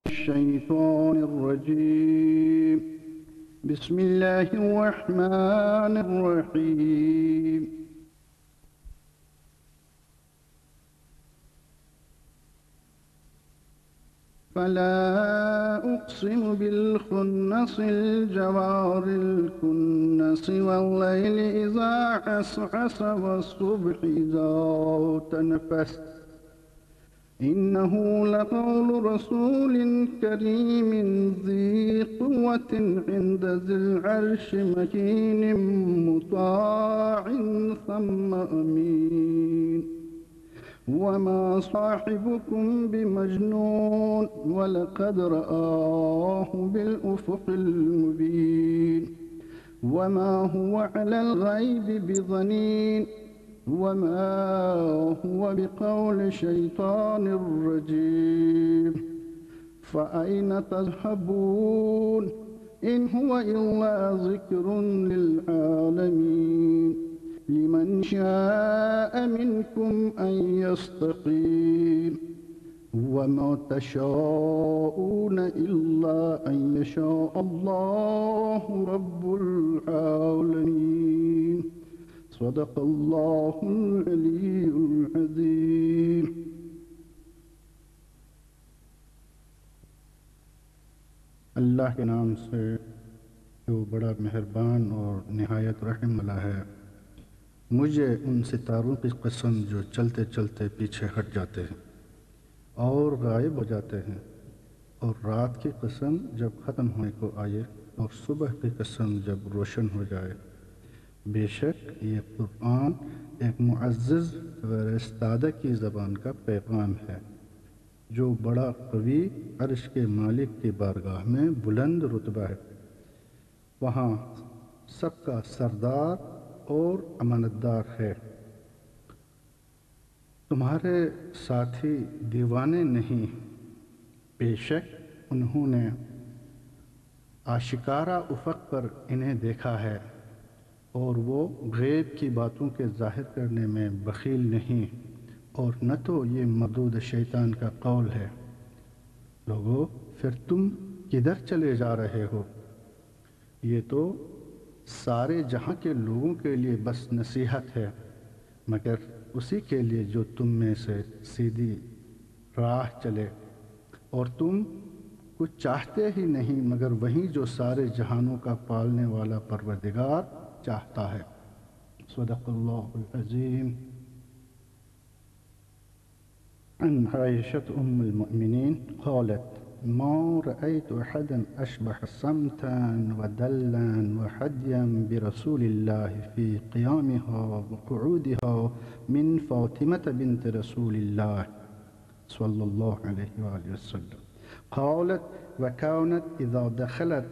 الشيطان الرجيم. بسم الله الرحمن الرحيم. فلا أقسم بالخنس الجوار الكنس والليل إذا عسعس والصبح إذا تنفس إنه لقول رسول كريم ذي قوة عند ذي العرش مكين مطاع ثم أمين وما صاحبكم بمجنون ولقد رآه بالأفق المبين وما هو على الغيب بضنين وما هو بقول شيطان رجيم فأين تذهبون إن هو إلا ذكر للعالمين لمن شاء منكم أن يستقيم وما تشاءون إلا أن يشاء الله رب العالمين. صدق اللہ العلی العظیم. اللہ کے نام سے جو بڑا مہربان اور نہایت رحم والا ہے. مجھے ان ستاروں کی قسم جو چلتے چلتے پیچھے ہٹ جاتے ہیں اور غائب ہو جاتے ہیں، اور رات کی قسم جب ختم ہونے کو آئے، اور صبح کی قسم جب روشن ہو جائے. بے شک یہ قرآن ایک معزز و استادہ کی زبان کا پیغام ہے جو بڑا قوی عرش کے مالک کی بارگاہ میں بلند رتبہ ہے. وہاں سب کا سردار اور امانتدار ہے. تمہارے ساتھی دیوانے نہیں، بے شک انہوں نے آشکارا افق پر انہیں دیکھا ہے، اور وہ غیب کی باتوں کے ظاہر کرنے میں بخیل نہیں، اور نہ تو یہ مردود شیطان کا قول ہے. لوگو پھر تم کدھر چلے جا رہے ہو؟ یہ تو سارے جہاں کے لوگوں کے لیے بس نصیحت ہے، مگر اسی کے لیے جو تم میں سے سیدھی راہ چلے، اور تم کچھ چاہتے ہی نہیں مگر وہی جو سارے جہانوں کا پالنے والا پروردگار چاہتا ہے. صدق اللہ العظیم. عن عائشة أم المؤمنين قالت: ما رأيت أحدا أشبه صمتا ودلا وحديا برسول الله في قيامها وقعودها من فاطمة بنت رسول الله صلى الله عليه وآله وسلم. قالت: وكانت إذا دخلت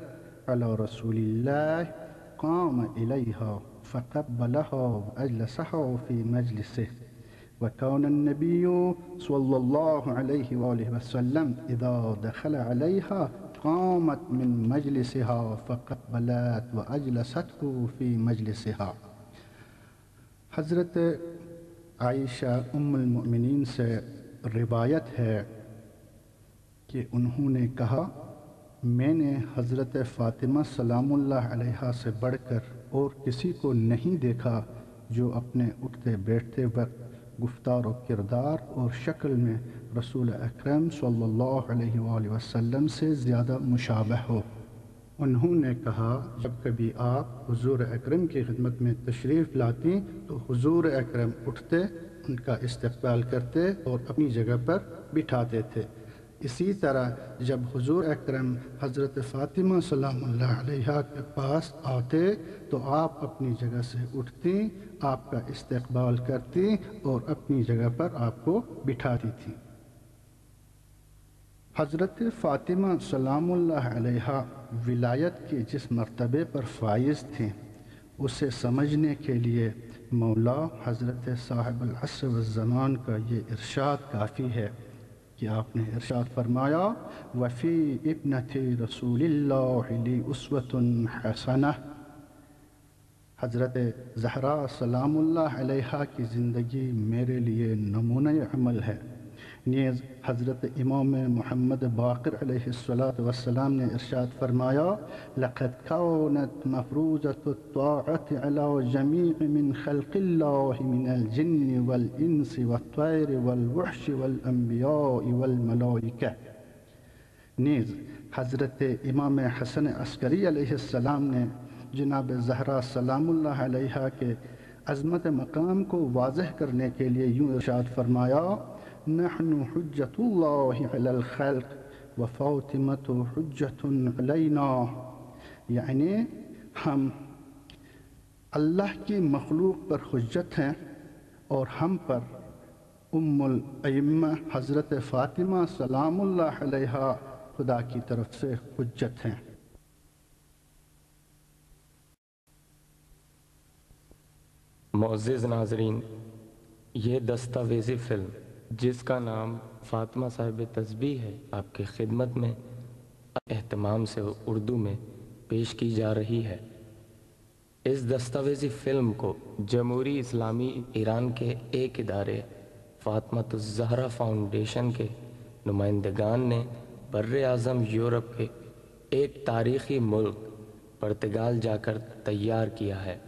على رسول الله قام إليها فقبلها وأجلسها في مجلسه. وكان النبي صلى الله عليه وآله وسلم إذا دخل عليها قامت من مجلسها فقبلت وأجلسته في مجلسها. حضرت عائشہ ام المؤمنین سے روایت ہے کہ انہوں نے کہا، میں نے حضرت فاطمہ سلام اللہ علیہا سے بڑھ کر اور کسی کو نہیں دیکھا جو اپنے اٹھتے بیٹھتے وقت گفتار و کردار اور شکل میں رسول اکرم صلی اللہ علیہ وآلہ وسلم سے زیادہ مشابہ ہو. انہوں نے کہا، جب کبھی آپ حضور اکرم کی خدمت میں تشریف لاتی تو حضور اکرم اٹھتے، ان کا استقبال کرتے اور اپنی جگہ پر بٹھاتے تھے. اسی طرح جب حضور اکرم حضرت فاطمہ سلام اللہ علیہا کے پاس آتے تو آپ اپنی جگہ سے اٹھتی، آپ کا استقبال کرتی اور اپنی جگہ پر آپ کو بٹھاتی تھی. حضرت فاطمہ سلام اللہ علیہا ولایت کے جس مرتبے پر فائز تھیں، اسے سمجھنے کے لیے مولا حضرت صاحب العصر والزمان کا یہ ارشاد کافی ہے کہ آپ نے ارشاد فرمایا، وفی ابنت رسول اللہ لی اسوۃ حسنہ. حضرت زہرا سلام اللہ علیہا کی زندگی میرے لیے نمونہ عمل ہے. نیز حضرت امام محمد باقر علیہ السلام نے ارشاد فرمایا لقد كانت مفروضة الطاعة على جميع من خلق الله من الجن والإنس والطير والوحش والأنبياء والملائكة۔ نیز حضرت امام حسن عسکری علیہ السلام نے جناب زہرا سلام اللہ علیہا کے عظمت مقام کو واضح کرنے کے لیے یوں ارشاد فرمایا نحن حجت اللہ علی الخلق و فاطمۃ حجت علینا، یعنی ہم اللہ کی مخلوق پر حجت ہیں اور ہم پر ام الائمہ حضرت فاطمہ سلام اللہ علیہا خدا کی طرف سے حجت ہیں۔ معزز ناظرین، یہ دستاویزی فلم جس کا نام فاطمہ صاحب تسبیح ہے آپ کی خدمت میں اہتمام سے اردو میں پیش کی جا رہی ہے۔ اس دستاویزی فلم کو جمہوری اسلامی ایران کے ایک ادارے فاطمۃ الزہرا فاؤنڈیشن کے نمائندگان نے بر اعظم یورپ کے ایک تاریخی ملک پرتگال جا کر تیار کیا ہے۔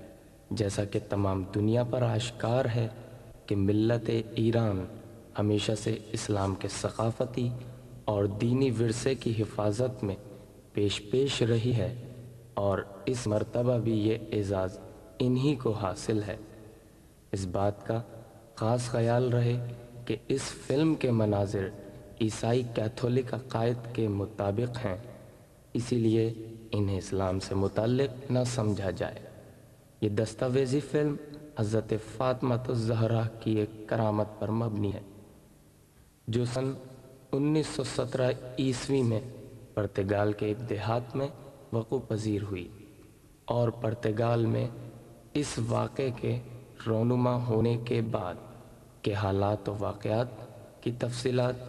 جیسا کہ تمام دنیا پر آشکار ہے کہ ملت ایران ہمیشہ سے اسلام کے ثقافتی اور دینی ورثے کی حفاظت میں پیش رہی ہے، اور اس مرتبہ بھی یہ اعزاز انہی کو حاصل ہے۔ اس بات کا خاص خیال رہے کہ اس فلم کے مناظر عیسائی کیتھولک عقائد کے مطابق ہیں، اسی لیے انہیں اسلام سے متعلق نہ سمجھا جائے۔ یہ دستاویزی فلم حضرت فاطمہ الزہرا کی ایک کرامت پر مبنی ہے جو سن 1917 عیسوی میں پرتگال کے ایک دیہات میں وقوع پذیر ہوئی، اور پرتگال میں اس واقعے کے رونما ہونے کے بعد کے حالات و واقعات کی تفصیلات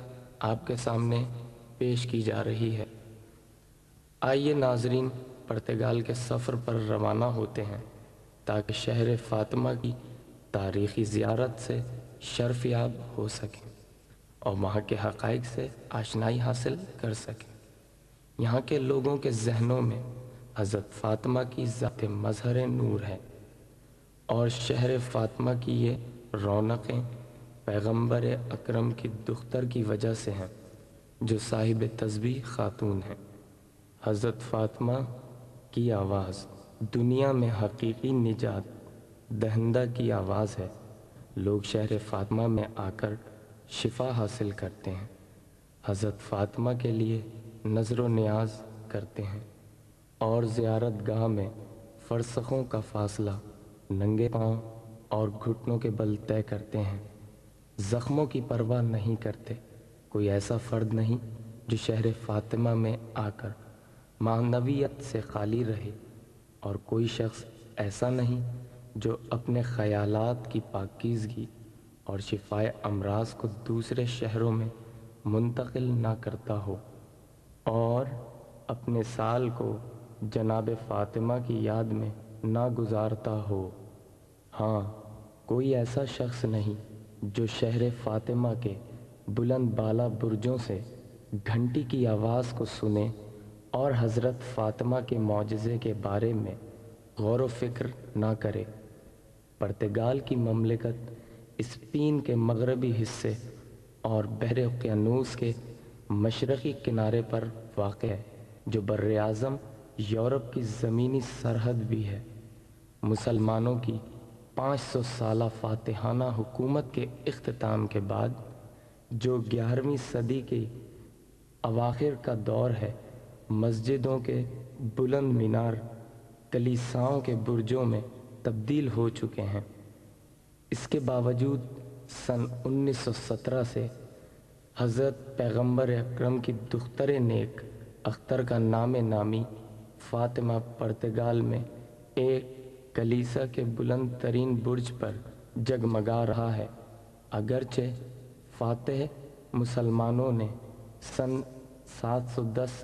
آپ کے سامنے پیش کی جا رہی ہے۔ آئیے ناظرین پرتگال کے سفر پر روانہ ہوتے ہیں تاکہ شہر فاطمہ کی تاریخی زیارت سے شرفیاب ہو سکیں اور وہاں کے حقائق سے آشنائی حاصل کر سکیں۔ یہاں کے لوگوں کے ذہنوں میں حضرت فاطمہ کی ذات مظہر نور ہے، اور شہر فاطمہ کی یہ رونقیں پیغمبر اکرم کی دختر کی وجہ سے ہیں جو صاحب تسبیح خاتون ہیں۔ حضرت فاطمہ کی آواز دنیا میں حقیقی نجات دہندہ کی آواز ہے۔ لوگ شہر فاطمہ میں آ کر شفا حاصل کرتے ہیں، حضرت فاطمہ کے لیے نظر و نیاز کرتے ہیں، اور زیارت گاہ میں فرسخوں کا فاصلہ ننگے پاؤں اور گھٹنوں کے بل طے کرتے ہیں۔ زخموں کی پرواہ نہیں کرتے۔ کوئی ایسا فرد نہیں جو شہر فاطمہ میں آ کر معنویت سے خالی رہے، اور کوئی شخص ایسا نہیں جو اپنے خیالات کی پاکیزگی اور شفائے امراض کو دوسرے شہروں میں منتقل نہ کرتا ہو اور اپنے سال کو جناب فاطمہ کی یاد میں نہ گزارتا ہو۔ ہاں، کوئی ایسا شخص نہیں جو شہر فاطمہ کے بلند بالا برجوں سے گھنٹی کی آواز کو سنے اور حضرت فاطمہ کے معجزے کے بارے میں غور و فکر نہ کرے۔ پرتگال کی مملکت اسپین کے مغربی حصے اور بحر اقیانوس کے مشرقی کنارے پر واقع ہے، جو بر اعظم یورپ کی زمینی سرحد بھی ہے۔ مسلمانوں کی 500 سالہ فاتحانہ حکومت کے اختتام کے بعد جو 11ویں صدی کے اواخر کا دور ہے، مسجدوں کے بلند مینار کلیساؤں کے برجوں میں تبدیل ہو چکے ہیں۔ اس کے باوجود سن 1917 سے حضرت پیغمبر اکرم کی دختر نیک اختر کا نام نامی فاطمہ پرتگال میں ایک کلیسا کے بلند ترین برج پر جگمگا رہا ہے۔ اگرچہ فاتح مسلمانوں نے سن 710